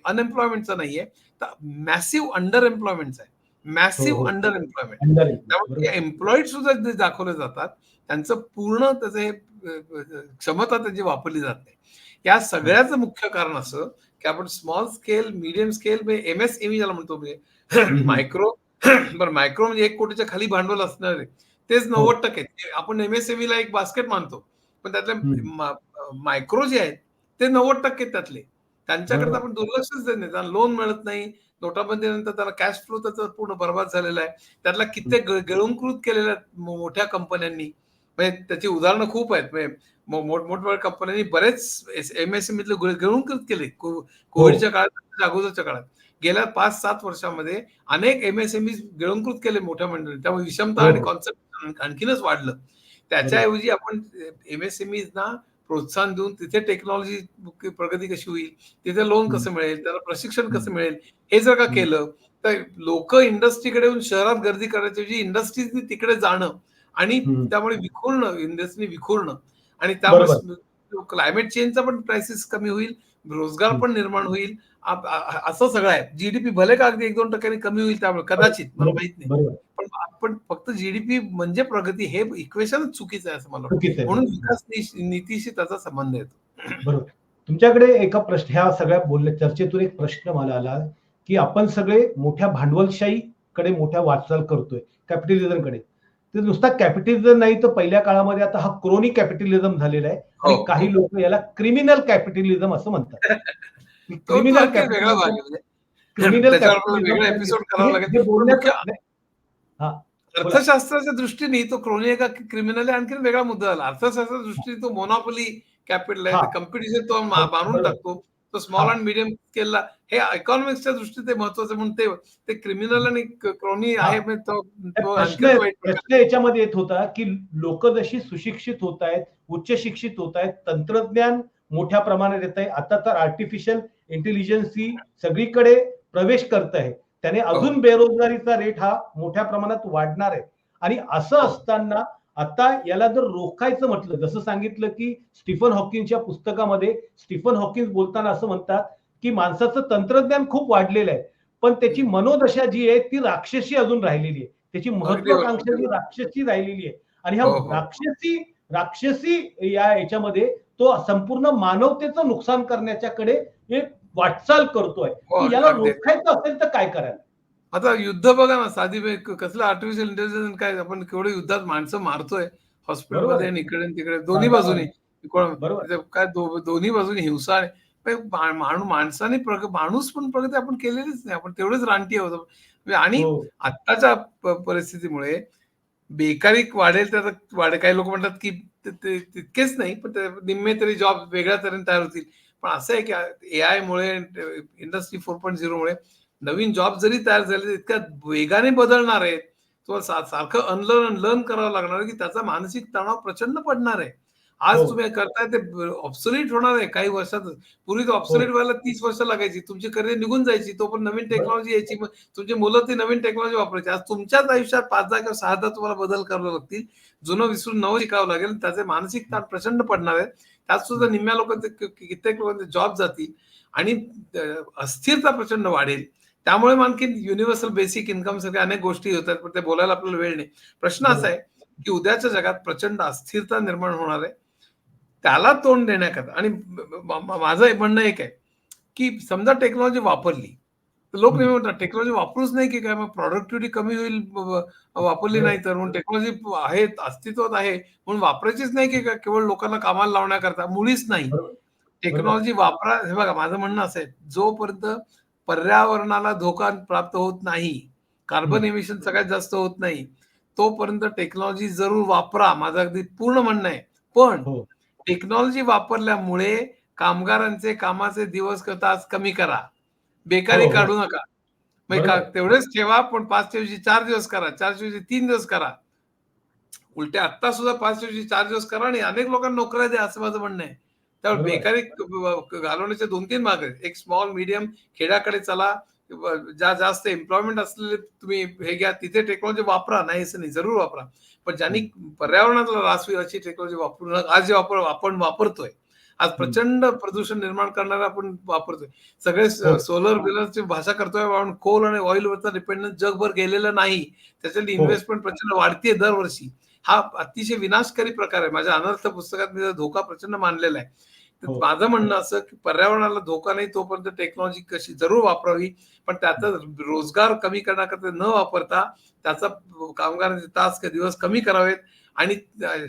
अनएम्प्लॉयमेंटचा नाहीये, तर मॅसिव्ह अंडर एम्प्लॉयमेंटचा आहे. हो. मॅसिव्ह हो. Under employment. Under employed. त्यामुळे बरोबर. एम्प्लॉईड सुद्धा जे दाखवले जातात, त्यांचं पूर्ण त्याचं हे क्षमता त्याची वापरली जात नाही. या हो. सगळ्याचं मुख्य कारण असं, की आपण स्मॉल स्केल, मीडियम स्केल म्हणजे MSME ज्याला म्हणतो म्हणजे हम्म. मायक्रो बरं मायक्रो म्हणजे 1 कोटीच्या खाली भांडवल असणार आहे. तेच हो. 90% आपण MSMEला एक बास्केट मानतो. पण त्यातले हम्म. मायक्रो जे आहेत, ते 90% त्यातले. त्यांच्याकडे बरोबर. आपण दुर्लक्षच देत नाही. त्यांना लोन मिळत नाही. नोटाबंदीनंतर त्याला कॅश फ्लो त्याचा पूर्ण बरबाद झालेला आहे. त्यातला हम्म. कित्येक गिळंकृत केलेल्या मोठ्या कंपन्यांनी. म्हणजे त्याची उदाहरणं खूप आहेत. म्हणजे मोठमोठ्या कंपन्यांनी बरेच MSMEतले गिळंकृत केले. हो. कोव्हिडच्या काळात, त्याच्या अगोदरच्या काळात. गेल्या 5-7 वर्षामध्ये अनेक MSME गिळंकृत केले मोठ्या मंडळींनी. त्यामुळे विषमता हो. आणि हो. कॉन्सेप्ट आणखीनच वाढलं. बरोबर. त्याच्याऐवजी आपण MSMEजना प्रोत्साहन देऊन तिथे टेक्नॉलॉजी प्रगती कशी होईल, तिथे लोन कसं मिळेल, त्याला प्रशिक्षण कसं मिळेल, हे जर का केलं तर लोक इंडस्ट्रीकडे येऊन शहरात गर्दी करायची इंडस्ट्रीजनी तिकडे जाणं आणि त्यामुळे इंडस्ट्री विखुरणं आणि त्यामुळे क्लायमेट चेंजचा पण क्रायसिस कमी होईल, रोजगार पण निर्माण होईल. असं सगळं आहे. जीडीपी भले का अगदी 1-2% कमी होईल त्यामुळे कदाचित, मला माहित नाही. पण आपण फक्त जीडीपी म्हणजे प्रगती हे इक्वेशनच चुकीचं आहे असं मला वाटतं. म्हणून विकास नीतीशी त्याचा संबंध येतो. बरोबर. तुमच्याकडे एका प्रश्न, ह्या सगळ्या बोलल्या चर्चेतून एक प्रश्न मला आला की आपण सगळे मोठ्या भांडवलशाहीकडे मोठ्या वाटचाल करतोय, कॅपिटलिझमकडे. तर नुसता कॅपिटलिझम नाही तर पहिल्या काळामध्ये आता हा क्रोनी कॅपिटलिझम झालेला आहे आणि काही लोक याला क्रिमिनल कॅपिटलिझम असं म्हणतात. क्रिमिनल कॅपिटलिझम, क्रिमिनल कॅपिटलिझम अर्थशास्त्राच्या दृष्टीने तो क्रोनी आहे का क्रिमिनल आहे आणखी वेगळा मुद्दा झाला. अर्थशास्त्राच्या दृष्टीने तो मोनोपोली कॅपिटल आहे, कॉम्पिटिशन तो मारून टाकतो, तो स्मॉल अँड मीडियम स्केलला. हे इकॉनॉमिक्सच्या दृष्टीने ते महत्वाचं म्हणून ते क्रिमिनल आणि क्रोनी आहे. प्रश्न याच्यामध्ये येत होता की लोक जशी सुशिक्षित होत आहेत, उच्च शिक्षित होत आहेत, तंत्रज्ञान मोठ्या प्रमाणात येत आहे, आता तर आर्टिफिशियल इंटेलिजन्स ही सगळीकडे प्रवेश करत आहे, त्याने अजून बेरोजगारीचा रेट हा मोठ्या प्रमाणात वाढणार आहे. आणि असं असताना आता याला जर रोखायचं म्हटलं, जसं सांगितलं की स्टीफन हॉकिंगच्या पुस्तकामध्ये स्टीफन हॉकिंग बोलताना असं म्हणतात की माणसाचं तंत्रज्ञान खूप वाढलेलं आहे, पण त्याची मनोदशा जी आहे ती राक्षसी अजून राहिलेली आहे, त्याची महत्वाकांक्षा जी राक्षसी राहिलेली आहे. आणि ह्या राक्षसी याच्यामध्ये तो संपूर्ण मानवतेचं नुकसान करण्याच्याकडे एक वाटचाल करतोय. याला रोखायचं असेल तर काय करायला? आता युद्ध बघा ना, साधी कसलं आर्टिफिशियल इंटेलिजन्स, काय आपण केवढं युद्धात माणसं मारतोय हॉस्पिटलमध्ये आणि इकडे तिकडे दोन्ही बाजूनी, काय दोन्ही बाजूनी हिंसा आहे. माणसाने माणूस पण प्रगती आपण केलेलीच नाही, आपण तेवढेच रानटी आहोत. आणि आत्ताच्या परिस्थितीमुळे बेकारी वाढेल तर काही लोक म्हणतात की तितकेच नाही, पण निम्मे तरी जॉब वेगळ्या तऱ्हेने तयार होतील. पण असं आहे की एआय मुळे, इंडस्ट्री 4.0 मुळे नवीन जॉब जरी तयार झाले इतक्या वेगाने बदलणार आहेत, तुम्हाला सारखं अनलर्न करावं लागणार आहे की त्याचा मानसिक तणाव प्रचंड पडणार आहे. आज तुम्ही करताय ते ऑब्सोलीट होणार आहे काही वर्षातच. पूर्वी ऑब्सोलीट व्हायला 30 वर्ष लागायची, तुमची करिअर निघून जायची, तो पण नवीन टेक्नॉलॉजी यायची, मग तुमची मुलं ती नवीन टेक्नॉलॉजी वापरायची. आज तुमच्याच आयुष्यात 5-10 किंवा 6 तुम्हाला बदल करावे लागतील, जुनं विसरून नवं शिकावं लागेल, त्याचे मानसिक ताण प्रचंड पडणार आहे. त्यात सुद्धा निम्म्या लोकांचे, कित्येक लोकांचे जॉब जातील आणि अस्थिरता प्रचंड वाढेल. त्यामुळे आणखी युनिव्हर्सल बेसिक इन्कम सारख्या अनेक गोष्टी होतात, पण ते बोलायला आपल्याला वेळ नाही. प्रश्न असा आहे की उद्याच्या जगात प्रचंड अस्थिरता निर्माण होणार आहे, त्याला तोंड देण्याकरता. आणि माझं म्हणणं एक आहे की समजा टेक्नॉलॉजी वापरली तर लोक नेहमी म्हणतात टेक्नॉलॉजी वापरूच नाही की काय, मग प्रॉडक्टिव्हिटी कमी होईल वापरली नाही तर. म्हणून टेक्नॉलॉजी आहे, अस्तित्वात आहे म्हणून वापरायचीच नाही की केवळ लोकांना कामाला लावण्याकरता, मुळीच नाही. टेक्नॉलॉजी वापरा. हे बघा, माझं म्हणणं असं आहे, जोपर्यंत पर्यावरणाला धोका प्राप्त होत नाही, कार्बन इमिशन सगळ्यात जास्त होत नाही, तोपर्यंत टेक्नॉलॉजी जरूर वापरा, माझं अगदी पूर्ण म्हणणं आहे. पण टेक्नॉलॉजी वापरल्यामुळे कामगारांचे कामाचे दिवस तास कमी करा, बेकारी काढू नका. तेवढेच ठेवा, पण 5 ऐवजी 4 दिवस करा, 4 ऐवजी 3 दिवस करा. उलटे आता सुद्धा 5 ऐवजी 4 दिवस करा आणि अनेक लोकांना नोकऱ्या द्या, असं माझं म्हणणं आहे. त्यामुळे बेकारी घालवण्याचे 2-3 मार्ग आहेत. एक स्मॉल मीडियम खेड्याकडे चला, ज्या जास्त एम्प्लॉयमेंट असलेले तुम्ही हे घ्या, तिथे टेक्नॉलॉजी वापरा, नाही असं नाही, जरूर वापरा. पण ज्यांनी पर्यावरणाला ऱ्हास होईल अशी टेक्नॉलॉजी वापरू नका. आज जे आपण वापरतोय, आज प्रचंड प्रदूषण निर्माण करणारा आपण वापरतोय. सगळे सोलर व्हीलरची भाषा करतोय, पण कोल आणि ऑइलवरचा डिपेंडन्स जगभर गेलेलं नाही. त्याच्यात इन्व्हेस्टमेंट प्रचंड वाढतीये दरवर्षी. हा अतिशय विनाशकारी प्रकार आहे. माझ्या अनर्थ पुस्तकात मी धोका प्रचंड मानलेला आहे. माझं म्हणणं असं की पर्यावरणाला धोका नाही तोपर्यंत टेक्नॉलॉजी कशी जरूर वापरावी, पण त्याचा रोजगार कमी करण्याकरता न वापरता त्याचा कामगारांचे तास किंवा दिवस कमी करावेत आणि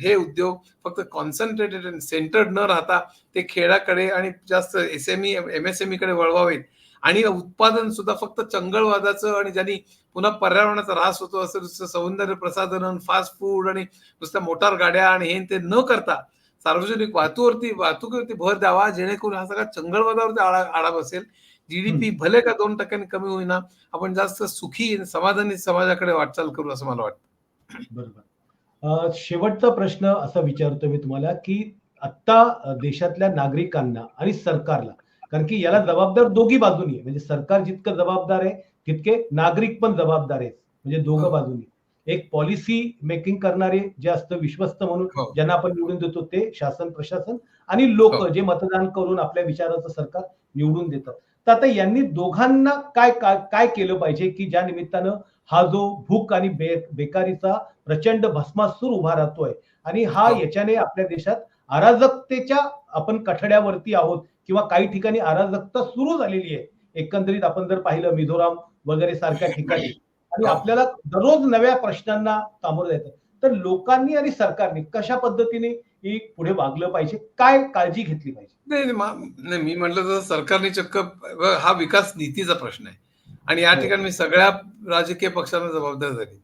हे उद्योग फक्त कॉन्सन्ट्रेटेड आणि सेंटर्ड न राहता ते खेड्याकडे आणि जास्त एसएमई MSME कडे वळवावेत. आणि उत्पादन सुद्धा फक्त चंगळवादाचं आणि ज्यांनी पुन्हा पर्यावरणाचा ऱ्हास होतो असं सौंदर्य प्रसाधन, फास्ट फूड आणि नुसत्या मोटार गाड्या आणि हे ते न करता सार्वजनिक वाहतुकीवरती भर द्यावा, जेणेकरून हा सगळा चंगळवादावरती आळा बसेल. जीडीपी भले का 2% कमी होईना, आपण जास्त सुखी समाधानी समाजाकडे वाटचाल करू असं मला वाटतं. बरोबर. शेवटचा प्रश्न असा विचारतो मी तुम्हाला की आत्ता देशातल्या नागरिकांना आणि सरकारला, कारण की याला जबाबदार दोघी बाजूनी आहे. म्हणजे सरकार जितकं जबाबदार आहे तितके नागरिक पण जबाबदार आहेत. म्हणजे दोघं हो, बाजूनी. एक पॉलिसी मेकिंग करणारे जे असतं विश्वस्त म्हणून हो, ज्यांना आपण निवडून देतो ते शासन प्रशासन, आणि हो, लोक जे मतदान करून आपल्या विचाराचं सरकार निवडून देतात. तर आता यांनी दोघांना काय काय काय केलं पाहिजे की ज्या निमित्तानं हा जो भूक आणि बेकारीचा प्रचंड भस्मासूर उभा राहतोय आणि हा हो, याच्याने आपल्या देशात अराजकतेच्या आपण कठड्यावरती आहोत किंवा काही ठिकाणी अराजकता सुरू झालेली आहे. एकंदरीत आपण जर पाहिलं मिझोराम वगैरे सारख्या ठिकाणी, आणि हो. आपल्याला दररोज नव्या प्रश्नांना सामोरं जायचं. तर लोकांनी आणि सरकारने कशा पद्धतीने ही पुढे वागलं पाहिजे, काय काळजी घेतली पाहिजे? नाही, नाही, नाही, मी म्हटलं तर सरकारने चक्क हा विकास नीतीचा प्रश्न आहे आणि या हो, ठिकाणी मी सगळ्या राजकीय पक्षांना जबाबदार झाली.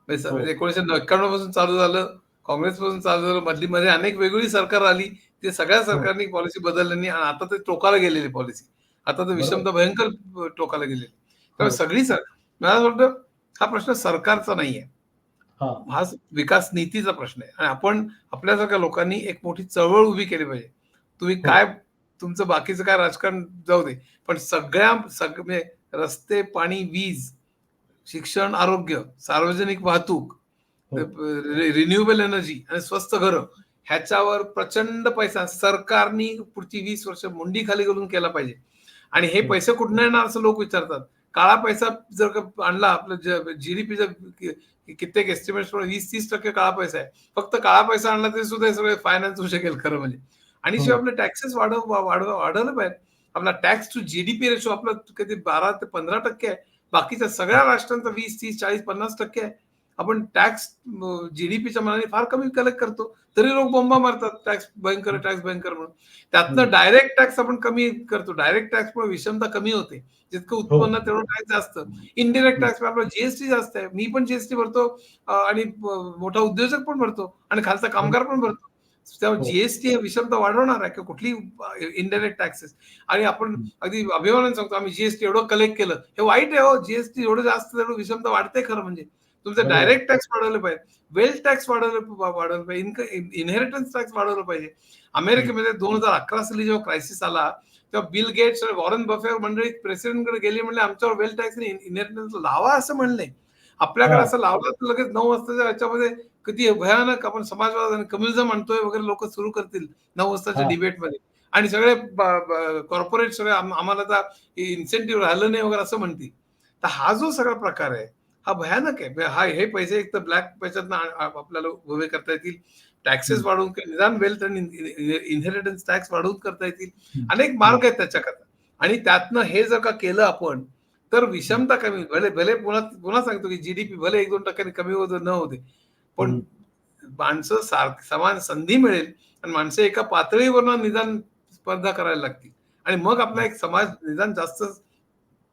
हो, म्हणजे 1991 पासून चालू झालं, काँग्रेस पासून चालू झालं, मधली मध्ये अनेक वेगवेगळी सरकार आली. ते सगळ्या हो. सरकारनी पॉलिसी बदलली आणि आता ते टोकाला गेलेली पॉलिसी. आता तर बरोबर. विषमता भयंकर टोकाला गेलेली. त्यामुळे हो. सगळी मला असं वाटतं हा प्रश्न सरकारचा नाहीये. हां. हा विकास नीतीचा प्रश्न आहे आणि आपण आपल्यासारख्या लोकांनी एक मोठी चळवळ उभी केली पाहिजे. तुम्ही हो, काय तुमचं बाकीचं काय राजकारण जाऊ दे. पण म्हणजे रस्ते, पाणी, वीज, शिक्षण, आरोग्य, सार्वजनिक वाहतूक, हो, रिन्युएबल एनर्जी आणि स्वस्त घरं ह्याच्यावर प्रचंड पैसा सरकारनी पुढची 20 वर्ष मुंडी खाली घालून केला पाहिजे. आणि हे हो, पैसे कुठून येणार असं लोक विचारतात. काळा पैसा जर का आणला आपलं जीडीपीचा कित्येक एस्टिमेट्स 20-30% काळा पैसा आहे. फक्त काळा पैसा आणला तरी सुद्धा हे सगळे फायनान्स होऊ शकेल खरं म्हणजे. आणि शिवाय हो, आपले टॅक्सेस वाढवलं पाहिजे. आपला टॅक्स टू जीडीपी रेशो आपला कधी 12 ते 15% आहे. बाकीच्या सगळ्या राष्ट्रांचा 20, 30, 40, 50% आहे. आपण टॅक्स जीडीपीच्या मनाने फार कमी कलेक्ट करतो. तरी लोक बोंबा मारतात टॅक्स भयंकर म्हणून. त्यातनं हं. डायरेक्ट टॅक्स आपण कमी करतो. डायरेक्ट टॅक्समुळे विषमता कमी होते. जितकं हो, उत्पन्न तेवढं टॅक्स जास्त. इनडायरेक्ट हं. टॅक्स आपला जीएसटी जास्त आहे. मी पण जीएसटी भरतो आणि मोठा उद्योजक पण भरतो आणि खालचा हो, कामगार पण भरतो. त्यामुळे हो. जीएसटी हे विषमता वाढवणार आहे किंवा कुठली इनडायरेक्ट टॅक्सेस. आणि आपण हं. अगदी अभिमानाने सांगतो आम्ही जीएसटी एवढं कलेक्ट केलं. हे वाईट आहे हो. जीएसटी एवढं जास्त तेवढं विषमता वाढते खरं म्हणजे. तुमचे बरोबर. डायरेक्ट टॅक्स वाढवले पाहिजे. वेल्थ टॅक्स वाढवलं पाहिजे. इनहेरिटन्स टॅक्स वाढवलं पाहिजे. हं. अमेरिकेमध्ये 2011 साली जेव्हा क्रायसिस आला तेव्हा बिल गेट्स आणि वॉरन बफे मंडळी प्रेसिडेंटकडे गेली, म्हणले आमच्यावर वेल्थ टॅक्स आणि इनहेरिटन्स लावा असं म्हणले. आपल्याकडे हां, असं लावलं तर लगेच 9 वाजताच्या याच्यामध्ये किती भयानक आपण समाजवाद आणि कम्युनिझम आणतोय वगैरे लोक सुरू करतील 9 वाजताच्या हां. डिबेटमध्ये. आणि सगळे कॉर्पोरेट सगळे आम्हाला आता इन्सेंटिव्ह राहिलं नाही वगैरे असं म्हणतील. तर हा जो सगळा प्रकार आहे हा भयानक आहे. हे पैसे एक तर ब्लॅक पैशातनं आपल्याला उभे करता येतील. टॅक्सेस हं, वाढवून निदान वेल्थ आणि इनहेरिटन्स टॅक्स वाढवून करता येतील. हं, अनेक हं, मार्ग आहेत त्याच्याकरता. आणि त्यातनं हे जर का केलं आपण तर हं, विषमता कमी भले भले पुन्हा पुन्हा सांगतो की जीडीपी भले 1-2% कमी होत न होते. पण हं. माणसं समान संधी मिळेल आणि माणसं एका पातळीवर निदान स्पर्धा करायला लागतील. आणि मग आपला एक समाज निदान जास्त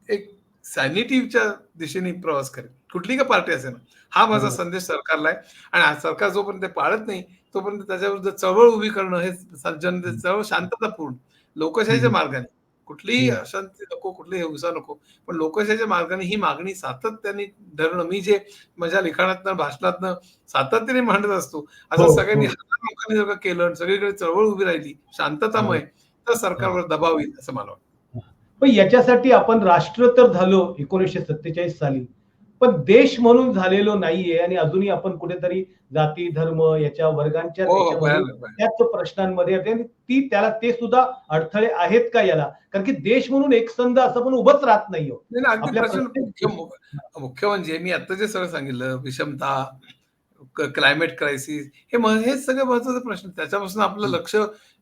एक सॅनिटीच्या दिशेने प्रवास करेल. कुठली का पार्टी असेल. हा माझा बरोबर. संदेश सरकारला आहे. आणि हा सरकार जोपर्यंत ते पाळत नाही, तोपर्यंत त्याच्याविरुद्ध चळवळ उभी करणं हे हं, चळवळ शांततापूर्ण, हं, लोकशाहीच्या हं, मार्गाने. कुठलीही हं. अशांती नको, कुठलीही हिंसा नको. पण लोकशाहीच्या मार्गाने ही मागणी सातत्याने धरणं मी जे माझ्या लिखाणातनं, भाषणातनं सातत्याने मांडत असतो. हो, असं सगळ्यांनी हो. हजार लोकांनी जर का केलं आणि सगळीकडे चळवळ उभी राहिली हां, शांततामय, तर हां. सरकारवर दबाव येईल असं मला वाटतं. पण याच्यासाठी आपण राष्ट्र तर झालो 1947 साली, पण देश म्हणून झालेलो नाहीये आणि अजूनही आपण कुठेतरी जाती, धर्म याच्या वर्गांच्या हो, हो. त्याच्यामध्ये भयानक, भयानक. त्याच प्रश्नांमध्ये आहे आणि ते सुद्धा अडथळे आहेत का याला? कारण की देश म्हणून एकसंध असं पण उभंच राहत नाही हो. नाही, नाही. अगदी आपल्या प्रचंड प्रत्येक मुख्य म्हणजे मी आता जे सगळं सांगितलं विषमता, क्लायमेट क्रायसिस हेच सगळे महत्वाचे प्रश्न. त्याच्यापासून आपलं हं. लक्ष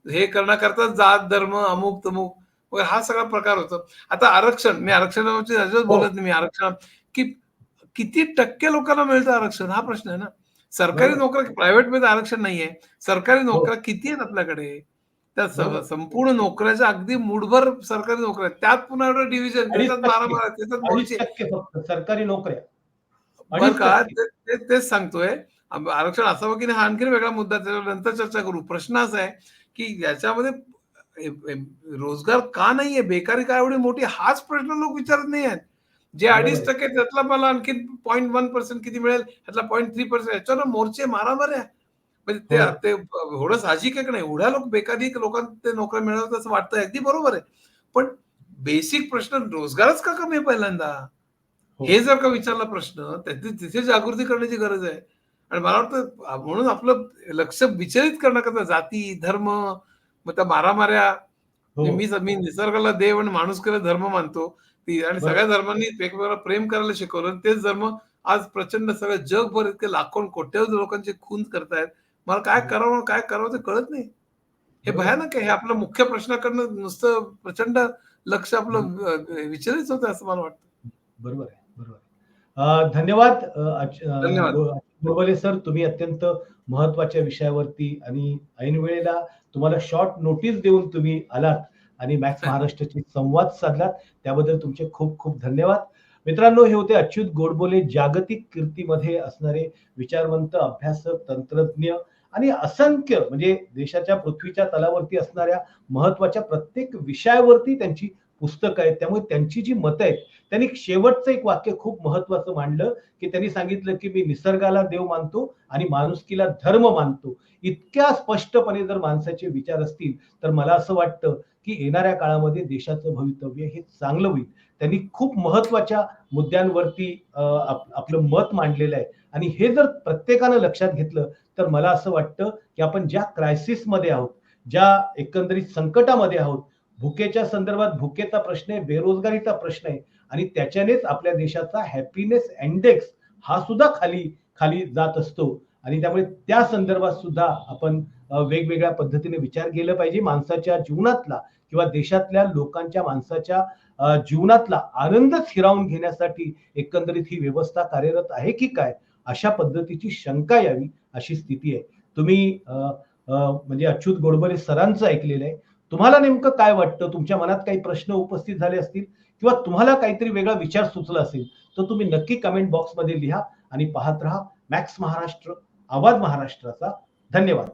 हे करण्याकरता जात, धर्म, अमुक-तमुक वगैरे हा सगळा प्रकार होतो. आता मी आरक्षणाची अजिबात हो, बोलत नाही. मी आरक्षण की किती टक्के लोकांना मिळतं आरक्षण हा प्रश्न आहे ना. सरकारी बरोबर. नोकऱ्या प्रायव्हेटमध्ये आरक्षण नाहीये. सरकारी हो, नोकऱ्या किती आहेत आपल्याकडे? त्या बरोबर. संपूर्ण नोकऱ्याच्या अगदी मूठभर सरकारी नोकऱ्या आहेत. त्यात पुन्हा एवढं डिव्हिजन, त्याच्यात 2.5% मारामार, त्याच्यात मोर्चे. 2.5% फक्त सरकारी नोकऱ्या. बरं का? 2.5%. तेच सांगतोय. आरक्षण असावं की नाही हा आणखीन वेगळा मुद्दा आहे. त्याच्यावर नंतर चर्चा करू. प्रश्न असा आहे, की याच्यामध्ये ए ए रोजगार का नाहीये? बेकारी का एवढी मोठी? हाच प्रश्न लोक विचारत नाहीयेत. जे बरोबर आहे. 2.5% त्यातला मला आणखीन 0.1% किती मिळेल? ह्यातला 0.3% याच्यावर मोर्चे, मारामाऱ्या. म्हणजे ते हो, ते एवढं साहजिक आहे की नाही, एवढ्या बेकारी लोकांना ते नोकऱ्या मिळवतात असं वाटतं, अगदी बरोबर आहे. पण बेसिक प्रश्न रोजगारच का कमी आहे पहिल्यांदा? हो. हे जर का विचारला प्रश्न, तिथे जागृती करण्याची गरज आहे. आणि मला वाटतं म्हणून आपलं लक्ष विचलित करण्याकरता जाती, धर्म, मग त्या मारामाऱ्या, हो, मी निसर्गाला देव आणि माणुसकीला धर्म मानतो. आणि सगळ्या बरोबर. धर्मांनी वेगवेगळं प्रेम करायला शिकवलं आणि तेच धर्म आज प्रचंड सगळं जगभर इतके लाखो कोट्यावधी लोकांचे खून करतायत. मला हो, काय करावं ते कळत नाही. हे बरोबर आहे. भयानक आहे. हे आपल्या मुख्य प्रश्नाकडनं नुसतं प्रचंड लक्ष हं, आपलं विचलित होतं असं मला वाटतं. बरोबर आहे, बरोबर आहे. धन्यवाद धन्यवाद. गोडबोले सर, तुम्ही अत्यंत महत्त्वाच्या विषयावरती आणि ऐन वेळेला तुम्हाला शॉर्ट नोटीस देऊन तुम्ही आलात आणि मॅक्स महाराष्ट्राशी संवाद साधलात. त्याबद्दल तुमचे खूप खूप धन्यवाद. मित्रांनो, हे होते अच्युत गोडबोले, जागतिक कीर्तीमध्ये असणारे विचारवंत, अभ्यासक, तंत्रज्ञ आणि असंख्य म्हणजे देशाच्या पृथ्वीच्या तलावरती असणाऱ्या महत्त्वाच्या प्रत्येक विषयावरती त्यांची पुस्तकं आहेत. त्यामुळे त्यांची जी मतं आहेत, त्यांनी शेवटचं एक वाक्य खूप महत्वाचं मांडलं, की त्यांनी सांगितलं, की मी निसर्गाला देव मानतो आणि माणुसकीला धर्म मानतो. इतक्या स्पष्टपणे जर माणसाचे विचार असतील, तर मला असं वाटतं, की येणाऱ्या काळामध्ये देशाचं भवितव्य हे चांगलं होईल. त्यांनी खूप महत्वाच्या मुद्द्यांवरती आपलं मत मांडलेलं आहे आणि हे जर प्रत्येकानं लक्षात घेतलं, तर मला असं वाटतं, की आपण ज्या क्रायसिसमध्ये आहोत, ज्या एकंदरीत संकटामध्ये आहोत, भुकेच्या संदर्भात भुकेचा प्रश्न आहे, बेरोजगारीचा प्रश्न आहे आणि त्याच्यानेच आपल्या देशाचा हॅपीनेस इंडेक्स हा सुद्धा खाली खाली जात असतो आणि त्यामुळे त्या संदर्भात सुद्धा आपण वेगवेगळ्या पद्धतीने विचार केला पाहिजे. माणसाच्या जीवनातला किंवा देशातल्या लोकांच्या माणसाच्या जीवनातला आनंदच हिरावून घेण्यासाठी एकंदरीत ही व्यवस्था कार्यरत आहे की काय? अशा पद्धतीची शंका यावी अशी स्थिती आहे. तुम्ही म्हणजे अच्युत गोडबोले सरांचं ऐकलेलं आहे. तुम्हाला नेमकं काय वाटतं? तुमच्या मनात काही प्रश्न उपस्थित झाले असतील किंवा तुम्हाला काहीतरी वेगळा विचार सुचला असेल, तर तुम्ही नक्की कमेंट बॉक्समध्ये लिहा आणि पाहत रहा मॅक्स महाराष्ट्र, आवाज महाराष्ट्राचा. धन्यवाद.